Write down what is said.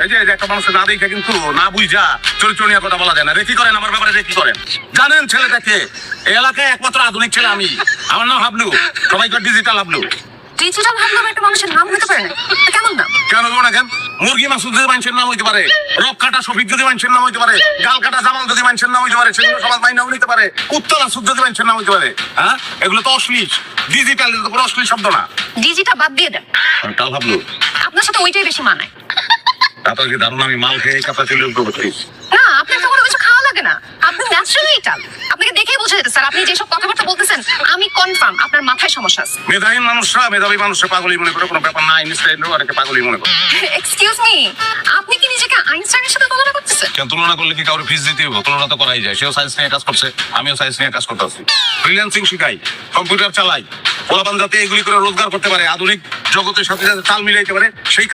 এই যে একটা মানুষের না দেখে কিন্তু না বুঝা চরিত্র নিয়ে কথা বলা যায় না। রেকি করেন আমার ব্যাপারে, রেকি করেন। জানেন ছেলেটাকে? এই এলাকায় একমাত্র আধুনিক ছেলে আমি। আমার নাম হাবলু, সবাই ডিজিটাল হাবলু। ডিজিটাল ভাবলাম একটা মানুষের নাম হতে পারে না, কেমন নাম? কেন দেবো না? কেন? মুরগি মাসুদ যদি মানুষের নাম হইতে পারে, রক কাটা শফিক যদি মানুষের নাম হইতে পারে, গাল কাটা জামাল যদি মানুষের নাম হইতে পারে, সেগুলো সমাজ মাইনাও নিতে পারে। উত্তর আসুদ যদি মানুষের নাম হইতে পারে, হ্যাঁ এগুলো তো অশ্লীল। ডিজিটাল তো কোনো অশ্লীল শব্দ না। ডিজিটাল বাদ দিয়ে দেন, কাল হাবলু আপনার সাথে ওইটাই বেশি মানায়। তারপর কি দারুণ আমি মাল খেয়ে কাপড় চলে উঠবো করছিস? না, আপনার তো কোনো কিছু খাওয়া লাগে না, আপনি ন্যাচারালি টাল। আপনাকে দেখেই বোঝা যেতে স্যার, আপনি যেসব কথাবার্তা বলতেছেন আমি কনফার্ম আপনার মাথায় সমস্যা আছে। মেধাহীন মানুষরা মেধাবী মানুষরা পাগলই মনে করে, কোনো ব্যাপার না। আইনস্টাইনও অনেকে পাগলই মনে করে। এক্সকিউজ মি, আপনি কি নিজেকে আইনস্টাইনের সাথে তুলনা করতেছেন? কেন তুলনা করলে কি কাউকে ফিস দিতে হবে? তুলনা তো করাই যায়। সেও সায়েন্স নিয়ে কাজ করছে, আমিও সায়েন্স নিয়ে কাজ করতেছি। ফ্রিল্যান্সিং শিখাই, কম্পিউটার চালাই, পোলাপান যাতে এগুলি করে রোজগার করতে পারে, আধুনিক জগতের সাথে সাথে তাল মিলাইতে পারে, সেই